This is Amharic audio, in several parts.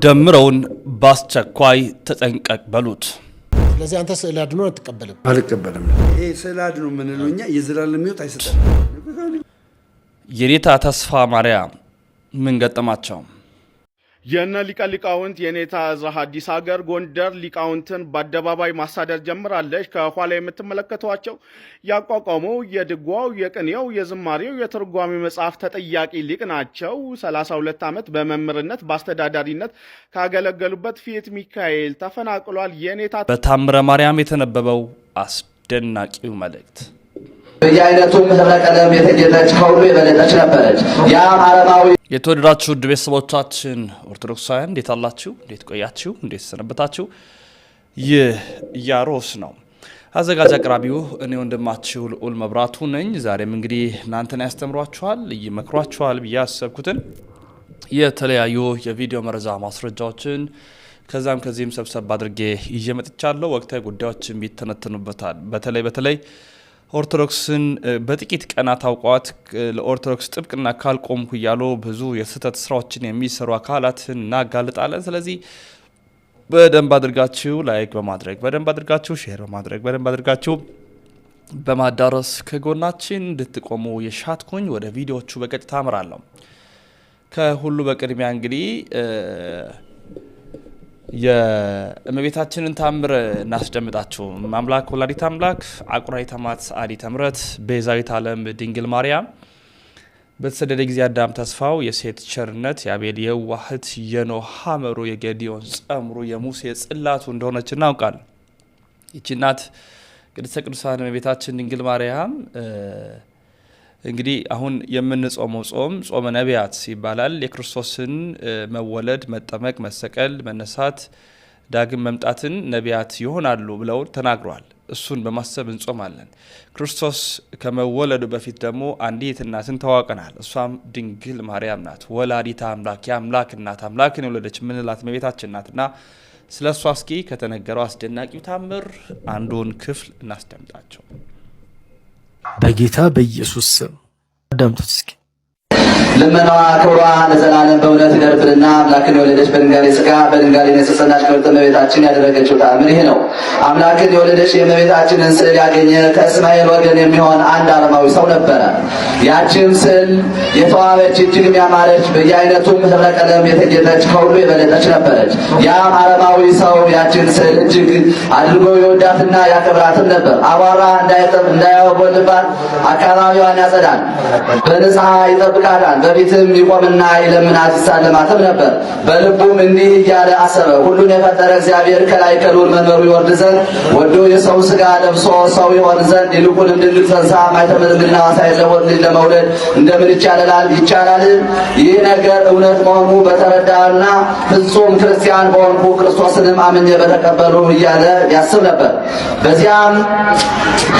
ደምረውን ባስቸኳይ ተጠንቀቅ በሉት። ስለዚህ አንተ ስዕል አድኖ አትቀበልም? አልቀበልም። ይሄ ስዕል አድኖ ምን ለኛ የዘላለም ሕይወት አይሰጠም። የኔታ ተስፋ ማርያም ምን ገጠማቸው? የነ ሊቃውንት የኔታ እዝራ ሐዲስ ሀገር ጎንደር ሊቃውንትን በአደባባይ ማሳደድ ጀምራለች። ከኋላ የምትመለከቷቸው ያቋቋመው የድጓው የቅኔው የዝማሬው የትርጓሜ መጽሐፍ ተጠያቂ ሊቅ ናቸው። 32 ዓመት በመምህርነት በአስተዳዳሪነት ካገለገሉበት ፊት ሚካኤል ተፈናቅሏል። የኔታ በታምረ ማርያም የተነበበው አስደናቂው መልእክት በየአይነቱ ህብረ ቀለም የተጌጠች ከሁሉ የበለጠች ነበረች። ያም ዓለማዊ የተወደዳችሁ ውድ ቤተሰቦቻችን ኦርቶዶክሳውያን እንዴት አላችሁ? እንዴት ቆያችሁ? እንዴት ሰነበታችሁ? ይህ ያሮስ ነው። አዘጋጅ አቅራቢው እኔ ወንድማችሁ ልዑል መብራቱ ነኝ። ዛሬም እንግዲህ እናንተን ያስተምሯችኋል፣ ይመክሯችኋል ብዬ ያሰብኩትን የተለያዩ የቪዲዮ መረጃ ማስረጃዎችን ከዛም ከዚህም ሰብሰብ አድርጌ ይዤ መጥቻለሁ። ወቅታዊ ጉዳዮችን ይተነተኑበታል። በተለይ ኦርቶዶክስን በጥቂት ቀናት አውቋት ለኦርቶዶክስ ጥብቅና ካልቆምኩ እያሉ ብዙ የስህተት ስራዎችን የሚሰሩ አካላትን እናጋልጣለን። ስለዚህ በደንብ አድርጋችሁ ላይክ በማድረግ በደንብ አድርጋችሁ ሼር በማድረግ በደንብ አድርጋችሁ በማዳረስ ከጎናችን እንድትቆሙ የሻትኩኝ ወደ ቪዲዮቹ በቀጥታ አምራለሁ። ከሁሉ በቅድሚያ እንግዲህ የእመቤታችንን ታምር እናስደምጣችሁ። አምላክ ወላዲተ አምላክ አቁራይተ ማት አዲተ ምሕረት ቤዛዊት ዓለም ድንግል ማርያም በተሰደደ ጊዜ አዳም ተስፋው የሴት ቸርነት የአቤል የዋህት የኖህ ሐመሩ የጌዲዮን ጸምሩ የሙሴ ጽላቱ እንደሆነች እናውቃለን። ይህች እናት ቅድስተ ቅዱሳን እመቤታችን ድንግል ማርያም እንግዲህ አሁን የምንጾመው ጾም ጾመ ነቢያት ይባላል። የክርስቶስን መወለድ፣ መጠመቅ፣ መሰቀል፣ መነሳት፣ ዳግም መምጣትን ነቢያት ይሆናሉ ብለው ተናግረዋል። እሱን በማሰብ እንጾማለን። ክርስቶስ ከመወለዱ በፊት ደግሞ አንዲት እናትን ተዋውቀናል። እሷም ድንግል ማርያም ናት። ወላዲተ አምላክ የአምላክ እናት አምላክን የወለደች ምንላት እመቤታችን ናትና ስለ እሷ እስኪ ከተነገረው አስደናቂው ታምር አንዱን ክፍል እናስደምጣቸው። በጌታ በኢየሱስ ስም አዳምጡት እስኪ። ልመናዋ ክብሯ ለዘላለም በእውነት ይደርብንና አምላክን የወለደች በድንጋሌ ሥጋ በድንጋሌ ነፍስ የጸናች ክብርት እመቤታችን ያደረገችው ተአምር ይሄ ነው። አምላክን የወለደች የእመቤታችንን ስዕል ያገኘ ከእስማኤል ወገን የሚሆን አንድ አረማዊ ሰው ነበረ። ያችም ስዕል የተዋበች እጅግ ያማረች በየአይነቱም ህብረ ቀለም የተጌጠች ከሁሉ የበለጠች ነበረች። ያም አረማዊ ሰው ያችን ስዕል እጅግ አድርጎ የወዳትና ያከብራትም ነበር። አቧራ እንዳያወልባት አካባቢዋን ያጸዳል፣ በንጽሐ ይጠብቃታል። በፊትም ይቆምና ይለምናት ይሳለማትም ነበር። በልቡም እንዲህ እያለ አሰበ፣ ሁሉን የፈጠረ እግዚአብሔር ከላይ ከልዑል መንበሩ ይወርድ ዘንድ ወዶ የሰው ሥጋ ለብሶ ሰው ይሆን ዘንድ ይልቁንም ድንግል ጸንሳ ማኅተመ ድንግልና ሳይለወጥ ልጅ ለመውለድ እንደምን ይቻላል? ይህ ነገር እውነት መሆኑ በተረዳና ፍጹም ክርስቲያን በሆንኩ ክርስቶስንም አምኜ በተቀበሉ እያለ ያስብ ነበር። በዚያም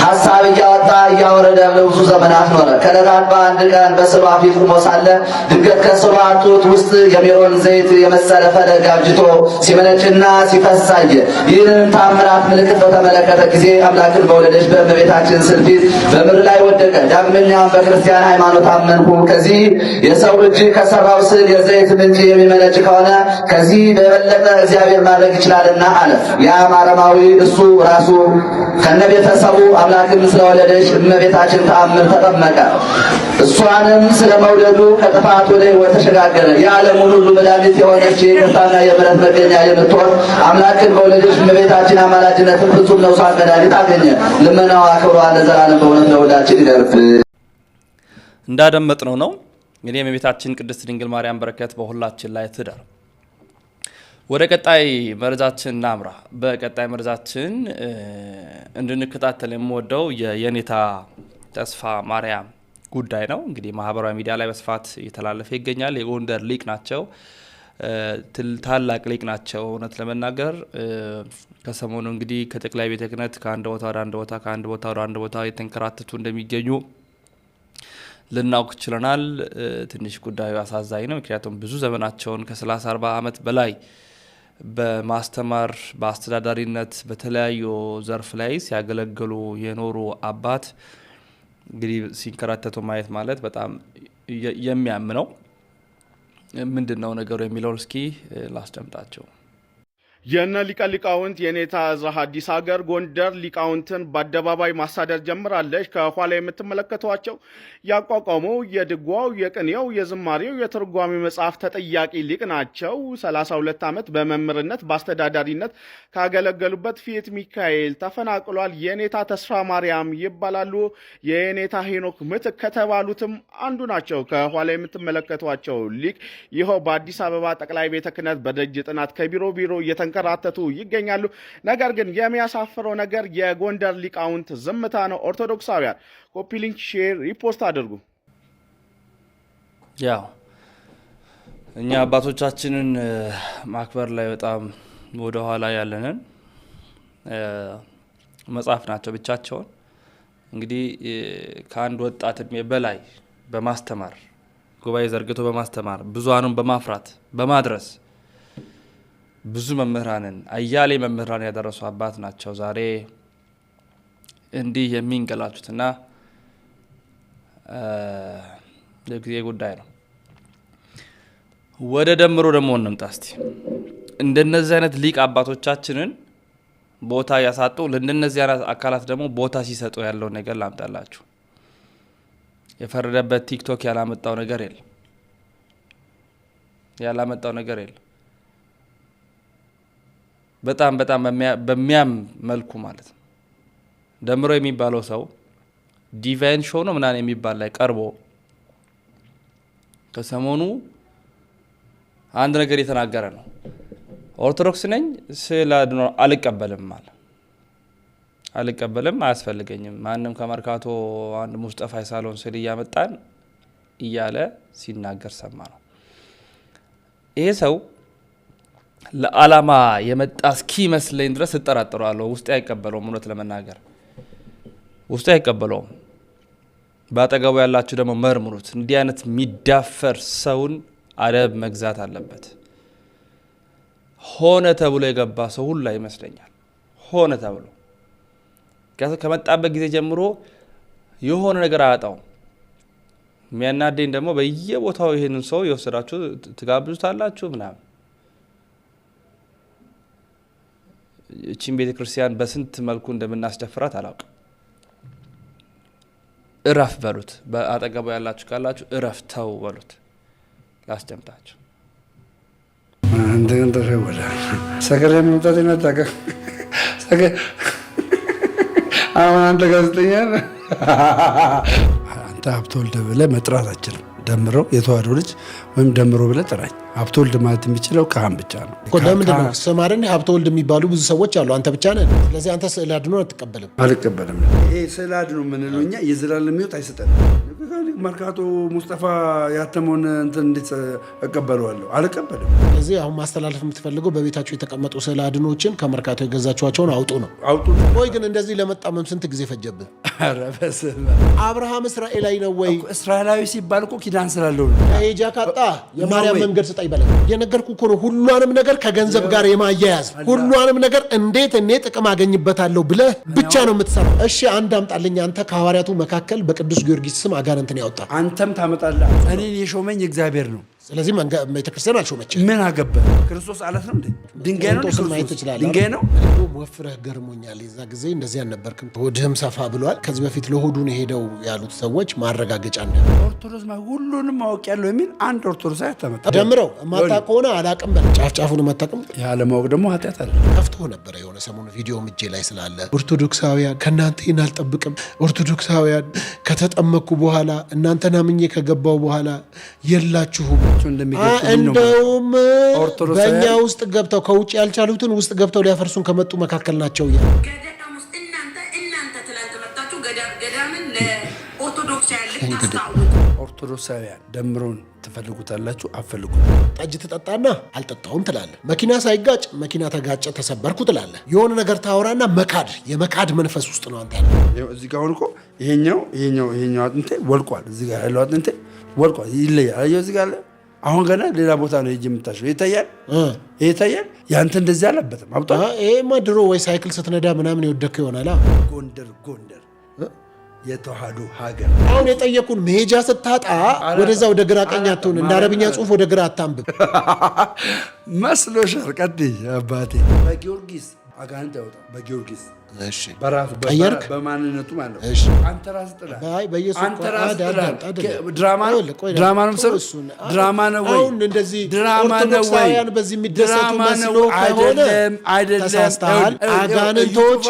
ሐሳብ እያወጣ እያወረደ ለብዙ ዘመናት ኖረ። ከዕለታት በአንድ ቀን በስሏ ፊት ቆሞ ሳለ ድንገት ከስሏ ጡት ውስጥ የሜሮን ዘይት የመሰለ ፈለግ አብጅቶ ሲመነጭና ሲፈስ አየ። ይህንን ታምራት ምልክት በተመለከተ ጊዜ አምላክን በወለደች በእመቤታችን ስዕል ፊት በምድር ላይ ወደቀ። ዳግመኛም በክርስቲያን ሃይማኖት አመንኩ፣ ከዚህ የሰው እጅ ከሰራው ስዕል የዘይት ምንጭ የሚመነጭ ከሆነ ከዚህ በበለጠ እግዚአብሔር ማድረግ ይችላልና አለ። ያም አረማዊ እሱ ራሱ ከነቤተሰቡ አምላክን ስለወለደች እመቤታችን ተአምር ተጠመቀ። እሷንም ስለመውለዱ ከጥፋት ወደ ሕይወት ተሸጋገረ። የዓለሙን ሁሉ መድኃኒት የሆነች የይቅርታና የምሕረት መገኛ የምትሆን አምላክን በወለደች እመቤታችን አማላጅነትን ፍጹም ነውሳት መድኃኒት አገኘ። ልመናዋ ክብሯ ለዘላለም በእውነት ለሁላችን ይደርብ። እንዳደመጥነው ነው እንግዲህ የእመቤታችን ቅድስት ድንግል ማርያም በረከት በሁላችን ላይ ትደር። ወደ ቀጣይ መረጃችን እናምራ። በቀጣይ መረጃችን እንድንከታተል የምወደው የኔታ ተስፋ ማርያም ጉዳይ ነው። እንግዲህ ማህበራዊ ሚዲያ ላይ በስፋት እየተላለፈ ይገኛል። የጎንደር ሊቅ ናቸው፣ ታላቅ ሊቅ ናቸው። እውነት ለመናገር ከሰሞኑ እንግዲህ ከጠቅላይ ቤተ ክህነት ከአንድ ቦታ ወደ አንድ ቦታ ከአንድ ቦታ ወደ አንድ ቦታ የተንከራተቱ እንደሚገኙ ልናውቅ ችለናል። ትንሽ ጉዳዩ አሳዛኝ ነው። ምክንያቱም ብዙ ዘመናቸውን ከ30-40 ዓመት በላይ በማስተማር በአስተዳዳሪነት በተለያዩ ዘርፍ ላይ ሲያገለግሉ የኖሩ አባት እንግዲህ ሲንከራተቱ ማየት ማለት በጣም የሚያም ነው። ምንድነው ነገሩ የሚለውን እስኪ ላስደምጣቸው። የነ ሊቃውንት የኔታ ዘሐዲስ ሀገር ጎንደር ሊቃውንትን በአደባባይ ማሳደር ጀምራለች። ከኋላ የምትመለከቷቸው ያቋቋመው የድጓው፣ የቅኔው፣ የዝማሬው፣ የትርጓሜ መጽሐፍ ተጠያቂ ሊቅ ናቸው። 32 ዓመት በመምህርነት በአስተዳዳሪነት ካገለገሉበት ፊት ሚካኤል ተፈናቅሏል። የኔታ ተስፋ ማርያም ይባላሉ። የኔታ ሄኖክ ምትክ ከተባሉትም አንዱ ናቸው። ከኋላ የምትመለከቷቸው ሊቅ ይኸው በአዲስ አበባ ጠቅላይ ቤተ ክህነት በደጅ ጥናት ከቢሮ እየተንከራተቱ ይገኛሉ። ነገር ግን የሚያሳፍረው ነገር የጎንደር ሊቃውንት ዝምታ ነው። ኦርቶዶክሳውያን ኮፒ ሊንክ፣ ሼር፣ ሪፖስት አድርጉ። ያው እኛ አባቶቻችንን ማክበር ላይ በጣም ወደ ኋላ ያለንን መጽሐፍ ናቸው ብቻቸውን። እንግዲህ ከአንድ ወጣት እድሜ በላይ በማስተማር ጉባኤ ዘርግቶ በማስተማር ብዙሃኑን በማፍራት በማድረስ ብዙ መምህራንን አያሌ መምህራን ያደረሱ አባት ናቸው። ዛሬ እንዲህ የሚንገላቱትና የጊዜ ጉዳይ ነው። ወደ ደምሮ ደግሞ እንምጣ እስቲ። እንደነዚህ አይነት ሊቅ አባቶቻችንን ቦታ ያሳጡ ለእንደነዚህ አይነት አካላት ደግሞ ቦታ ሲሰጡ ያለው ነገር ላምጣላችሁ። የፈረደበት ቲክቶክ ያላመጣው ነገር የለም። በጣም በሚያም መልኩ ማለት ነው። ደምሮ የሚባለው ሰው ዲቫይን ሾው ነው ምናምን የሚባል ላይ ቀርቦ ከሰሞኑ አንድ ነገር የተናገረ ነው። ኦርቶዶክስ ነኝ ስለ አድኖ አልቀበልም፣ አያስፈልገኝም። ማንም ከመርካቶ አንድ ሙስጠፋ ሳሎን ስል እያመጣን እያለ ሲናገር ሰማ ነው። ይሄ ሰው ለዓላማ የመጣ እስኪ መስለኝ ድረስ እጠራጥራለሁ። ውስጤ አይቀበለውም። እውነት ለመናገር ውስጤ አይቀበለውም። በአጠገቡ ያላችሁ ደግሞ መርምሩት። እንዲህ አይነት የሚዳፈር ሰውን አደብ መግዛት አለበት። ሆነ ተብሎ የገባ ሰው ሁላ ይመስለኛል። ሆነ ተብሎ ከመጣበት ጊዜ ጀምሮ የሆነ ነገር አያጣውም። የሚያናደኝ ደግሞ በየቦታው ይህንን ሰው የወሰዳችሁ ትጋብዙታላችሁ ምናምን። እቺን ቤተ ክርስቲያን በስንት መልኩ እንደምናስደፍራት አላውቅም። እረፍ በሉት። በአጠገቡ ያላችሁ ካላችሁ እረፍ ተው በሉት። ላስደምጣችሁ። እንደገና ተሸወደ ሰከረ መምጣት ይመጣቀ አሁን አንተ ጋዜጠኛ አንተ ሀብተወልድ ብለህ መጥራት አችልም። ደምረው የተዋህዶ ልጅ ወይም ደምሮ ብለህ ጥራኝ። ሀብተወልድ ማለት የሚችለው ካህን ብቻ ነው። ለምንድን ነው ስም አይደል? ሀብተወልድ የሚባሉ ብዙ ሰዎች አሉ። አንተ ብቻ ነህ። ስለዚህ አንተ ስዕል አድኖ አትቀበልም? አልቀበልም። ይሄ ስዕል አድኖ የምንለው እኛ የዘላለም ሕይወት አይሰጠንም። መርካቶ ሙስጠፋ ያተመውን እንትን እንዴት እቀበለዋለሁ? አልቀበልም። ስለዚህ አሁን ማስተላለፍ የምትፈልገው በቤታቸው የተቀመጡ ስዕል አድኖችን ከመርካቶ የገዛችኋቸውን አውጡ ነው። ወይ ግን እንደዚህ ለመጣመም ስንት ጊዜ ፈጀብህ? አብርሃም እስራኤላዊ ነው ወይ? እስራኤላዊ ሲባል እኮ ኪዳን ስላለው ነው። ሄጃ ካጣ የማርያም መንገድ ስጠኝ በለኝ። የነገርኩህ እኮ ነው። ሁሉንም ነገር ከገንዘብ ጋር የማያያዝ ሁሉንም ነገር እንዴት እኔ ጥቅም አገኝበታለሁ ብለህ ብቻ ነው የምትሰራው። እሺ አንድ አምጣልኝ። አንተ ከሐዋርያቱ መካከል በቅዱስ ጊዮርጊስ ስም አጋንንትን ያወጣ አንተም ታመጣለህ። እኔን የሾመኝ እግዚአብሔር ነው። ስለዚህ ቤተክርስቲያን አልሾመችም። ምን አገባህ? ክርስቶስ አለት ነው እንዴ? ድንጋይ ነው። ማየት ትችላለህ። ድንጋይ ነው። ወፍረህ ገርሞኛል። የዛ ጊዜ እንደዚህ አልነበርክም። ሆድህም ሰፋ ብሏል። ከዚህ በፊት ለሆዱን ሄደው ያሉት ሰዎች ማረጋገጫ እንደ ኦርቶዶክስ ሁሉንም ማወቅ ያለው የሚል አንድ ኦርቶዶክስ አያተመጣ ደምረው ማታ ከሆነ አላቅም በል። ጫፍጫፉን መታቀም ያለ ማወቅ ደግሞ ኃጢአት አለ። ከፍቶ ነበረ የሆነ ሰሞኑ ቪዲዮ ምጄ ላይ ስላለ ኦርቶዶክሳውያን ከእናንተ ይህን አልጠብቅም። ኦርቶዶክሳውያን ከተጠመኩ በኋላ እናንተን አምኜ ከገባው በኋላ የላችሁም። እንደውም በእኛ ውስጥ ገብተው ከውጭ ያልቻሉትን ውስጥ ገብተው ሊያፈርሱን ከመጡ መካከል ናቸው። ገዳም ውስጥ እናንተ ትላንት መጣችሁ ገዳምን ኦርቶዶክሳውያን ደምሮን ትፈልጉታላችሁ፣ አፈልጉ። ጠጅ ትጠጣና አልጠጣውም ትላለህ። መኪና ሳይጋጭ መኪና ተጋጨ ተሰበርኩ ትላለህ። የሆነ ነገር ታወራና የመካድ መንፈስ ውስጥ ነው አንተ ያለው። እዚህ ጋር አሁን እኮ ይሄኛው አጥንቴ ወልቋል። እዚህ ጋር ያለው አጥንቴ ወልቋል፣ ይለያል። አየሁ እዚህ ጋር አሁን ገና ሌላ ቦታ ነው ሄጄ የምታሽለው። ይታያል። ያንተ እንደዚህ አለበትም አብጧል። ይሄማ ድሮ ወይ ሳይክል ስትነዳ ምናምን የወደከው ይሆናል። ጎንደር የተዋህዶ ሀገር። አሁን የጠየቁን መሄጃ ስታጣ ወደዛ ወደ ግራ ቀኝ አትሆን፣ እንደ አረብኛ ጽሁፍ ወደ ግራ አታንብብ መስሎሻል። ቀጥይ አባቴ። በጊዮርጊስ አጋንንት ያወጣ በጊዮርጊስ እሺ በራሱ ቀየርክ በማንነቱ ማለት እሺ አንተ ራስህ ጥላ አይ በኢየሱስ አንተ ራስህ ጥላ ድራማ ነው ድራማ ነው ወይ አሁን እንደዚህ ድራማ ነው ወይ ኦርቶዶክሳውያን በዚህ የሚደሰቱ መስሎ ከሆነ አይደለም ተሳስተሃል። አጋንንቶች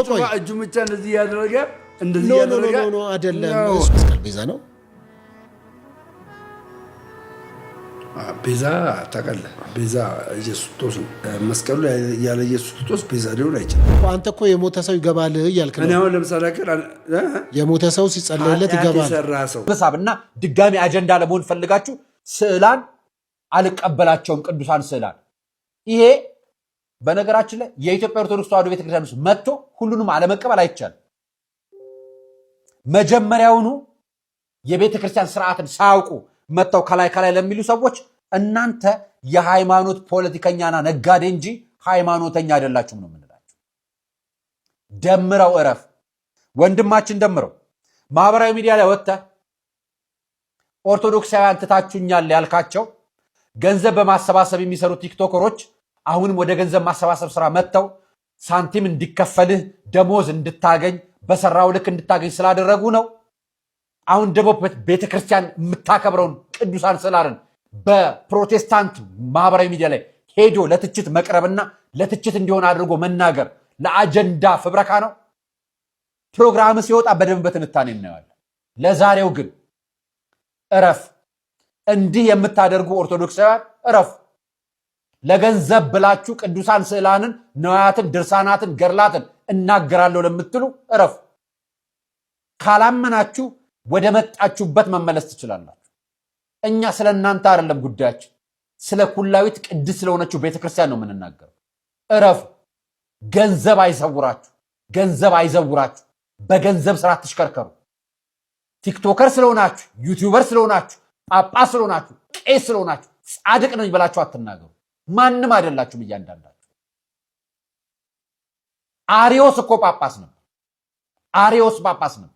ቆይ እጁ ብቻ እንደዚህ ያደረገ እንደዚህ ያደረገ ኖ አይደለም። መስቀል ቤዛ ነው። ቤዛ ታውቃለህ፣ ቤዛ ኢየሱስ ክርስቶስ ነው። መስቀሉ ያለ ኢየሱስ ክርስቶስ ቤዛ ሊሆን አይችልም። አንተ እኮ የሞተ ሰው ይገባል እያልክ ነው። እኔ አሁን ለምሳሌ የሞተ ሰው ሲጸለይለት ይገባል። በሳብና ድጋሚ አጀንዳ ለመሆን ፈልጋችሁ ስዕላን አልቀበላቸውም ቅዱሳን ስዕላን። ይሄ በነገራችን ላይ የኢትዮጵያ ኦርቶዶክስ ተዋሕዶ ቤተክርስቲያን ውስጥ መጥቶ ሁሉንም አለመቀበል አይቻልም። መጀመሪያውኑ የቤተክርስቲያን ስርዓትን ሳያውቁ መጥተው ከላይ ለሚሉ ሰዎች እናንተ የሃይማኖት ፖለቲከኛና ነጋዴ እንጂ ሃይማኖተኛ አይደላችሁም ነው የምንላችሁ። ደምረው እረፍ ወንድማችን፣ ደምረው ማህበራዊ ሚዲያ ላይ ወጥተህ ኦርቶዶክሳውያን ትታችሁኛል ያልካቸው ገንዘብ በማሰባሰብ የሚሰሩ ቲክቶከሮች አሁንም ወደ ገንዘብ ማሰባሰብ ስራ መጥተው ሳንቲም እንዲከፈልህ ደሞዝ እንድታገኝ በሰራው ልክ እንድታገኝ ስላደረጉ ነው። አሁን ደግሞ ቤተክርስቲያን የምታከብረውን ቅዱሳን ስዕላትን በፕሮቴስታንት ማህበራዊ ሚዲያ ላይ ሄዶ ለትችት መቅረብና ለትችት እንዲሆን አድርጎ መናገር ለአጀንዳ ፍብረካ ነው። ፕሮግራም ሲወጣ በደንብ በትንታኔ እናየዋለን። ለዛሬው ግን እረፍ። እንዲህ የምታደርጉ ኦርቶዶክሳውያን እረፍ። ለገንዘብ ብላችሁ ቅዱሳን ስዕላንን፣ ነዋያትን፣ ድርሳናትን፣ ገድላትን እናገራለሁ ለምትሉ እረፍ። ካላመናችሁ ወደ መጣችሁበት መመለስ ትችላላችሁ። እኛ ስለ እናንተ አይደለም ጉዳያችን፣ ስለ ኩላዊት ቅድስት ስለሆነችው ቤተክርስቲያን ነው የምንናገረው። እረፉ። ገንዘብ አይሰውራችሁ፣ ገንዘብ አይዘውራችሁ። በገንዘብ ስራ አትሽከርከሩ። ቲክቶከር ስለሆናችሁ፣ ዩቲዩበር ስለሆናችሁ፣ ጳጳስ ስለሆናችሁ፣ ቄስ ስለሆናችሁ ጻድቅ ነኝ ብላችሁ አትናገሩ። ማንም አይደላችሁም እያንዳንዳችሁ። አሪዮስ እኮ ጳጳስ ነበር። አሪዮስ ጳጳስ ነበር።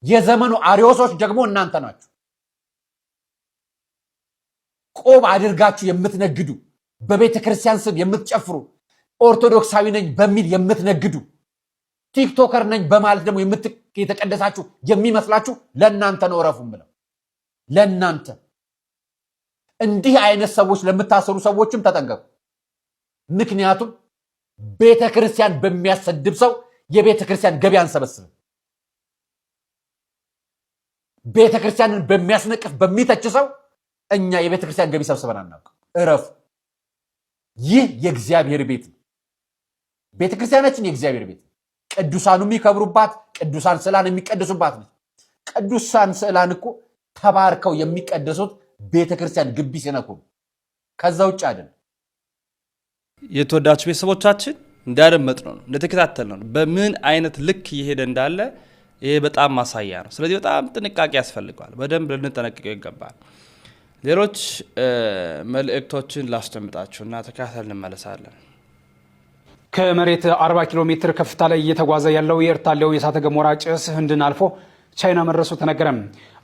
የዘመኑ አሪዮሶች ደግሞ እናንተ ናችሁ። ቆብ አድርጋችሁ የምትነግዱ፣ በቤተ ክርስቲያን ስም የምትጨፍሩ፣ ኦርቶዶክሳዊ ነኝ በሚል የምትነግዱ፣ ቲክቶከር ነኝ በማለት ደግሞ የተቀደሳችሁ የሚመስላችሁ ለእናንተ ነው። እረፉም ብለው ለእናንተ እንዲህ አይነት ሰዎች ለምታሰሩ ሰዎችም ተጠንቀቁ። ምክንያቱም ቤተ ክርስቲያን በሚያሰድብ ሰው የቤተ ክርስቲያን ገቢ አንሰበስብም። ቤተ ክርስቲያንን በሚያስነቅፍ በሚተች ሰው እኛ የቤተ ክርስቲያን ገቢ ሰብስበን አናውቅም። እረፉ። ይህ የእግዚአብሔር ቤት ነው። ቤተ ክርስቲያናችን የእግዚአብሔር ቤት ነው። ቅዱሳኑ የሚከብሩባት፣ ቅዱሳን ስዕላን የሚቀደሱባት ነው። ቅዱሳን ስዕላን እኮ ተባርከው የሚቀደሱት ቤተ ክርስቲያን ግቢ ሲነኩ፣ ከዛ ውጭ አይደለም። የተወዳችሁ ቤተሰቦቻችን እንዳደመጥ ነው እንደተከታተል ነው በምን አይነት ልክ እየሄደ እንዳለ ይሄ በጣም ማሳያ ነው። ስለዚህ በጣም ጥንቃቄ ያስፈልገዋል። በደንብ ልንጠነቅቀው ይገባል። ሌሎች መልእክቶችን ላስደምጣችሁና ተከታተል እንመለሳለን። ከመሬት 40 ኪሎ ሜትር ከፍታ ላይ እየተጓዘ ያለው የኤርታሌው የእሳተ ገሞራ ጭስ ህንድን አልፎ ቻይና መድረሱ ተነገረ።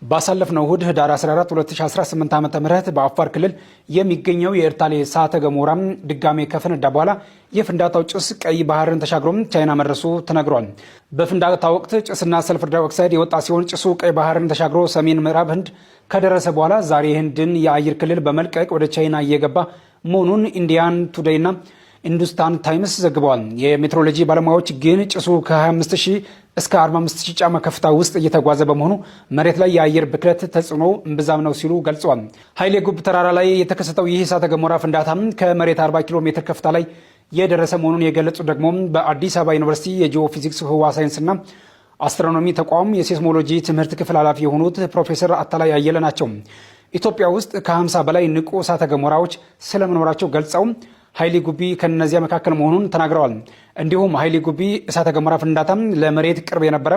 ባሳለፍነው እሁድ ህዳር 14 2018 ዓ.ም በአፋር ክልል የሚገኘው የኤርታሌ እሳተ ገሞራ ድጋሜ ከፈነዳ በኋላ የፍንዳታው ጭስ ቀይ ባህርን ተሻግሮ ቻይና መድረሱ ተነግሯል። በፍንዳታ ወቅት ጭስና ሰልፈር ዳይኦክሳይድ የወጣ ሲሆን ጭሱ ቀይ ባህርን ተሻግሮ ሰሜን ምዕራብ ህንድ ከደረሰ በኋላ ዛሬ ህንድን የአየር ክልል በመልቀቅ ወደ ቻይና እየገባ መሆኑን ኢንዲያን ቱዴይና ኢንዱስታን ታይምስ ዘግበዋል። የሜትሮሎጂ ባለሙያዎች ግን ጭሱ ከ25000 እስከ 45000 ጫማ ከፍታ ውስጥ እየተጓዘ በመሆኑ መሬት ላይ የአየር ብክለት ተጽዕኖ እምብዛም ነው ሲሉ ገልጸዋል። ኃይሌ ጉብ ተራራ ላይ የተከሰተው ይህ እሳተ ገሞራ ፍንዳታ ከመሬት 40 ኪሎ ሜትር ከፍታ ላይ የደረሰ መሆኑን የገለጹ ደግሞ በአዲስ አበባ ዩኒቨርሲቲ የጂኦፊዚክስ ህዋ ሳይንስና አስትሮኖሚ ተቋም የሴስሞሎጂ ትምህርት ክፍል ኃላፊ የሆኑት ፕሮፌሰር አታላይ አየለ ናቸው። ኢትዮጵያ ውስጥ ከ50 በላይ ንቁ እሳተ ገሞራዎች ስለመኖራቸው ገልጸው ኃይሌ ጉቢ ከነዚያ መካከል መሆኑን ተናግረዋል። እንዲሁም ኃይሌ ጉቢ እሳተ ገሞራ ፍንዳታ ለመሬት ቅርብ የነበረ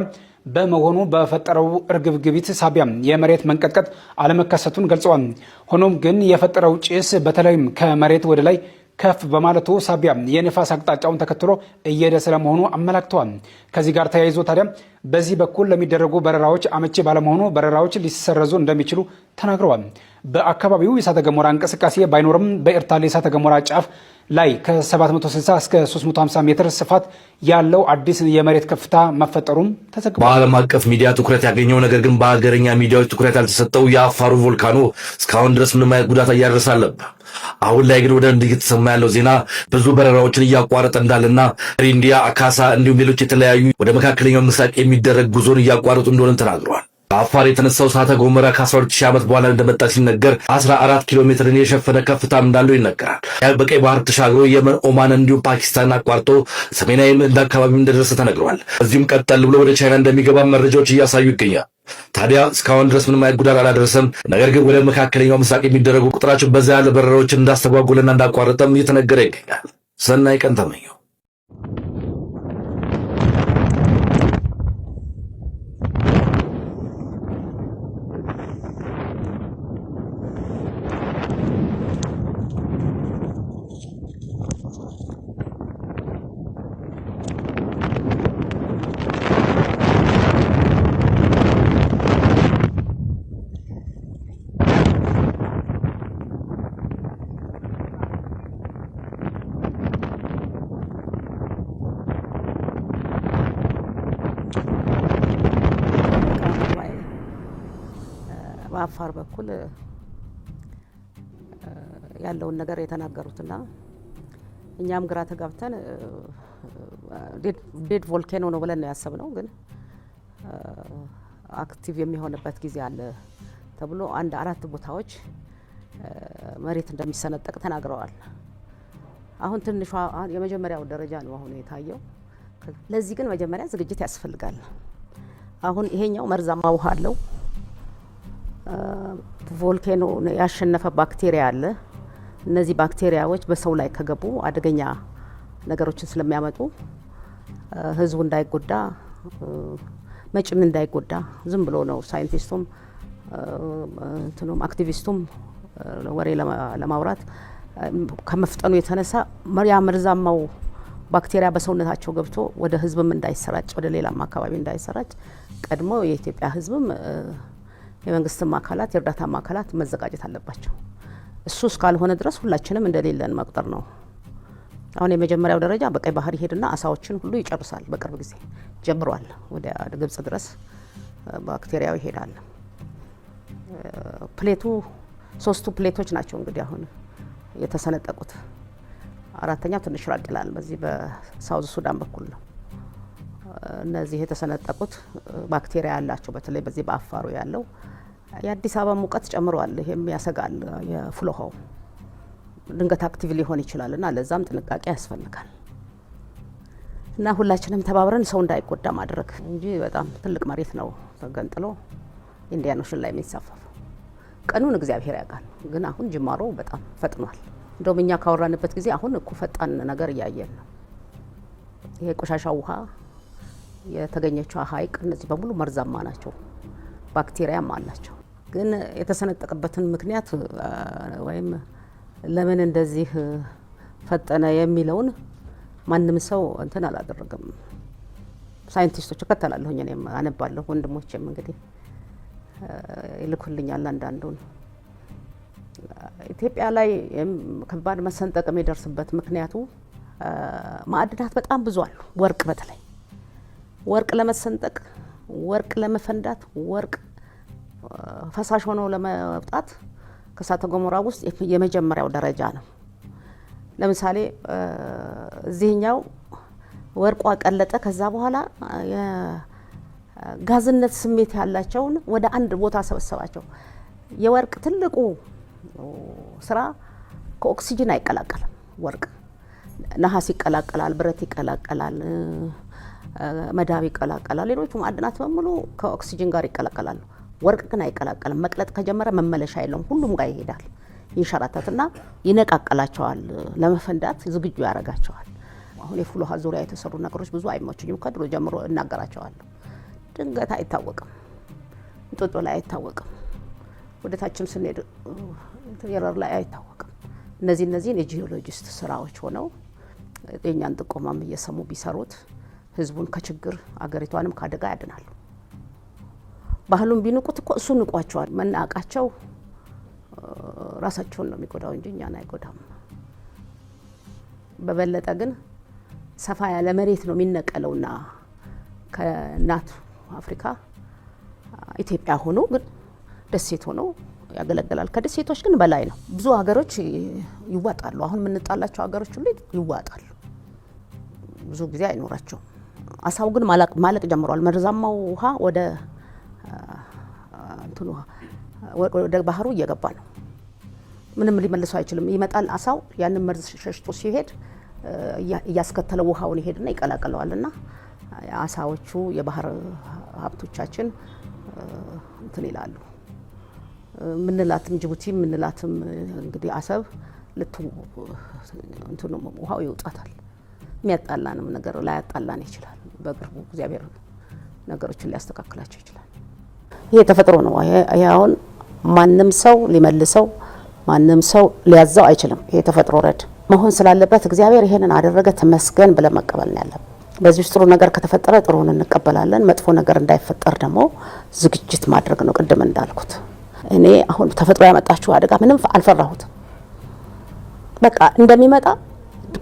በመሆኑ በፈጠረው እርግብግቢት ሳቢያ የመሬት መንቀጥቀጥ አለመከሰቱን ገልጸዋል። ሆኖም ግን የፈጠረው ጭስ በተለይም ከመሬት ወደ ላይ ከፍ በማለቱ ሳቢያ የንፋስ አቅጣጫውን ተከትሎ እየሄደ ስለመሆኑ አመላክተዋል። ከዚህ ጋር ተያይዞ ታዲያ በዚህ በኩል ለሚደረጉ በረራዎች አመቺ ባለመሆኑ በረራዎች ሊሰረዙ እንደሚችሉ ተናግረዋል። በአካባቢው የእሳተ ገሞራ እንቅስቃሴ ባይኖርም በኤርታሌ የእሳተ ገሞራ ጫፍ ላይ ከ760 እስከ 350 ሜትር ስፋት ያለው አዲስ የመሬት ከፍታ መፈጠሩም ተዘግቧል። በዓለም አቀፍ ሚዲያ ትኩረት ያገኘው ነገር ግን በሀገረኛ ሚዲያዎች ትኩረት ያልተሰጠው የአፋሩ ቮልካኖ እስካሁን ድረስ ምንም አይነት ጉዳት እያደረሰ አልነበረም። አሁን ላይ ግን ወደ እንዲህ እየተሰማ ያለው ዜና ብዙ በረራዎችን እያቋረጠ እንዳለና ኢንዲያ፣ አካሳ እንዲሁም ሌሎች የተለያዩ ወደ መካከለኛው ምስራቅ የሚደረግ ጉዞን እያቋረጡ እንደሆነ ተናግረዋል። አፋር የተነሳው እሳተ ገሞራ ከ12000 ዓመት በኋላ እንደመጣ ሲነገር 14 ኪሎ ሜትርን የሸፈነ ከፍታም እንዳለው ይነገራል። በቀይ ባህር ተሻግሮ የመን፣ ኦማን እንዲሁም ፓኪስታን አቋርጦ ሰሜናዊ ህንድ አካባቢ እንደደረሰ ተነግሯል። እዚህም ቀጠል ብሎ ወደ ቻይና እንደሚገባ መረጃዎች እያሳዩ ይገኛል። ታዲያ እስካሁን ድረስ ምንም አይነት ጉዳት አላደረሰም። ነገር ግን ወደ መካከለኛው ምስራቅ የሚደረጉ ቁጥራቸው በዛ ያለ በረራዎችን እንዳስተጓጎለና እንዳቋረጠም እየተነገረ ይገኛል። ሰናይ ቀን ተመኘው። በአፋር በኩል ያለውን ነገር የተናገሩትና እኛም ግራ ተጋብተን ዴድ ቮልኬኖ ነው ብለን ነው ያሰብነው። ግን አክቲቭ የሚሆንበት ጊዜ አለ ተብሎ 4 ቦታዎች መሬት እንደሚሰነጠቅ ተናግረዋል። አሁን ትንሿ የመጀመሪያው ደረጃ ነው አሁን የታየው። ለዚህ ግን መጀመሪያ ዝግጅት ያስፈልጋል። አሁን ይሄኛው መርዛማ ውሃ አለው። ቮልኬኖ ያሸነፈ ባክቴሪያ አለ። እነዚህ ባክቴሪያዎች በሰው ላይ ከገቡ አደገኛ ነገሮችን ስለሚያመጡ ህዝቡ እንዳይጎዳ፣ መጭም እንዳይጎዳ ዝም ብሎ ነው ሳይንቲስቱም አክቲቪስቱም ወሬ ለማውራት ከመፍጠኑ የተነሳ ያ መርዛማው ባክቴሪያ በሰውነታቸው ገብቶ ወደ ህዝብም እንዳይሰራጭ፣ ወደ ሌላም አካባቢ እንዳይሰራጭ ቀድሞ የኢትዮጵያ ህዝብም የመንግስትም አካላት የእርዳታም አካላት መዘጋጀት አለባቸው። እሱ እስካልሆነ ድረስ ሁላችንም እንደሌለን መቁጠር ነው። አሁን የመጀመሪያው ደረጃ በቀይ ባህር ይሄድና አሳዎችን ሁሉ ይጨርሳል። በቅርብ ጊዜ ጀምሯል። ወደ ግብጽ ድረስ ባክቴሪያው ይሄዳል። ፕሌቱ 3 ፕሌቶች ናቸው እንግዲህ አሁን የተሰነጠቁት። አራተኛው ትንሽ ራቅ ይላል። በዚህ በሳውዝ ሱዳን በኩል ነው። እነዚህ የተሰነጠቁት ባክቴሪያ ያላቸው በተለይ በዚህ በአፋሩ ያለው የአዲስ አበባ ሙቀት ጨምሯል። ይሄም ያሰጋል። የፍሎሃው ድንገት አክቲቭ ሊሆን ይችላልና ለዛም ጥንቃቄ ያስፈልጋል። እና ሁላችንም ተባብረን ሰው እንዳይጎዳ ማድረግ እንጂ በጣም ትልቅ መሬት ነው ተገንጥሎ ኢንዲያን ኦሽን ላይ የሚንሳፈፈው። ቀኑን እግዚአብሔር ያውቃል። ግን አሁን ጅማሮ በጣም ፈጥኗል። እንደውም እኛ ካወራንበት ጊዜ አሁን እኮ ፈጣን ነገር እያየን ነው። ይሄ ቆሻሻ ውሃ የተገኘችው ሀይቅ እነዚህ በሙሉ መርዛማ ናቸው፣ ባክቴሪያም አላቸው። ግን የተሰነጠቀበትን ምክንያት ወይም ለምን እንደዚህ ፈጠነ የሚለውን ማንም ሰው እንትን አላደረገም። ሳይንቲስቶች እከተላለሁኝ፣ እኔም አነባለሁ፣ ወንድሞቼም እንግዲህ ይልኩልኛል አንዳንዱን። ኢትዮጵያ ላይ ከባድ መሰንጠቅ የሚደርስበት ምክንያቱ ማዕድናት በጣም ብዙ አሉ። ወርቅ በተለይ ወርቅ ለመሰንጠቅ፣ ወርቅ ለመፈንዳት፣ ወርቅ ፈሳሽ ሆኖ ለመውጣት ከእሳተ ገሞራ ውስጥ የመጀመሪያው ደረጃ ነው። ለምሳሌ እዚህኛው ወርቋ ቀለጠ። ከዛ በኋላ የጋዝነት ስሜት ያላቸውን ወደ አንድ ቦታ ሰበሰባቸው። የወርቅ ትልቁ ስራ ከኦክሲጅን አይቀላቀልም። ወርቅ ነሐስ ይቀላቀላል፣ ብረት ይቀላቀላል፣ መዳብ ይቀላቀላል። ሌሎቹ ማዕድናት በሙሉ ከኦክሲጅን ጋር ይቀላቀላሉ። ወርቅ ግን አይቀላቀልም። መቅለጥ ከጀመረ መመለሻ የለውም። ሁሉም ጋር ይሄዳል፣ ይንሸራተትና ይነቃቀላቸዋል፣ ለመፈንዳት ዝግጁ ያደርጋቸዋል። አሁን የፍሎሃ ዙሪያ የተሰሩ ነገሮች ብዙ አይመቹኝም። ከድሮ ጀምሮ እናገራቸዋለሁ። ድንገት አይታወቅም፣ እንጦጦ ላይ አይታወቅም፣ ወደ ታችም ስንሄድ የረር ላይ አይታወቅም። እነዚህን የጂኦሎጂስት ስራዎች ሆነው የኛን ጥቆማም እየሰሙ ቢሰሩት ህዝቡን ከችግር አገሪቷንም ካደጋ ያድናሉ። ባህሉን ቢንቁት እኮ እሱ ንቋቸዋል። መናቃቸው ራሳቸውን ነው የሚጎዳው እንጂ እኛን አይጎዳም። በበለጠ ግን ሰፋ ያለ መሬት ነው የሚነቀለውና ከናቱ አፍሪካ ኢትዮጵያ ሆኖ ግን ደሴት ሆኖ ያገለግላል። ከደሴቶች ግን በላይ ነው። ብዙ ሀገሮች ይዋጣሉ። አሁን የምንጣላቸው ሀገሮች ሁሉ ይዋጣሉ። ብዙ ጊዜ አይኖራቸውም። አሳው ግን ማለቅ ጀምሯል። መርዛማው ውሃ ወደ ባህሩ እየገባ ነው። ምንም ሊመልሰው አይችልም። ይመጣል አሳው ያንን መርዝ ሸሽቶ ሲሄድ እያስከተለ ውሃውን ይሄድና ይቀላቀለዋልና አሳዎቹ የባህር ሀብቶቻችን እንትን ይላሉ። ምንላትም ጅቡቲ ምንላትም እንግዲህ አሰብ እንትኑ ውሃው ይውጣታል። የሚያጣላንም ነገር ላይ ያጣላን ይችላል። በቅርቡ እግዚአብሔር ነገሮችን ሊያስተካክላቸው ይችላል። ይሄ ተፈጥሮ ነው። ይሄ አሁን ማንም ሰው ሊመልሰው ማንም ሰው ሊያዛው አይችልም። ይሄ ተፈጥሮ ረድ መሆን ስላለበት እግዚአብሔር ይሄንን አደረገ ተመስገን ብለን መቀበል ነው ያለብን። በዚህ ውስጥ ጥሩ ነገር ከተፈጠረ ጥሩን እንቀበላለን። መጥፎ ነገር እንዳይፈጠር ደግሞ ዝግጅት ማድረግ ነው። ቅድም እንዳልኩት እኔ አሁን ተፈጥሮ ያመጣችው አደጋ ምንም አልፈራሁትም። በቃ እንደሚመጣ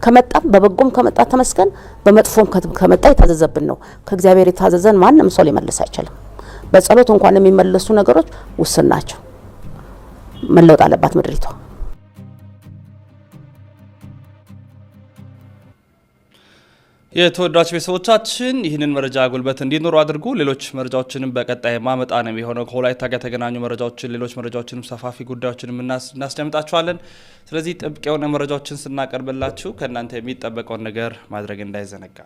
ከመጣም በበጎም ከመጣ ተመስገን፣ በመጥፎም ከመጣ የታዘዘብን ነው። ከእግዚአብሔር የታዘዘን ማንም ሰው ሊመልስ አይችልም። በጸሎት እንኳን የሚመለሱ ነገሮች ውስን ናቸው። መለወጥ አለባት ምድሪቷ። የተወዳጅ ቤተሰቦቻችን ይህንን መረጃ ጉልበት እንዲኖሩ አድርጉ። ሌሎች መረጃዎችንም በቀጣይ ማመጣ ነው የሆነው። ከወላይታ ጋር የተገናኙ መረጃዎችን፣ ሌሎች መረጃዎችንም ሰፋፊ ጉዳዮችንም እናስደምጣችኋለን። ስለዚህ ጥብቅ የሆነ መረጃዎችን ስናቀርብላችሁ ከእናንተ የሚጠበቀውን ነገር ማድረግ እንዳይዘነጋ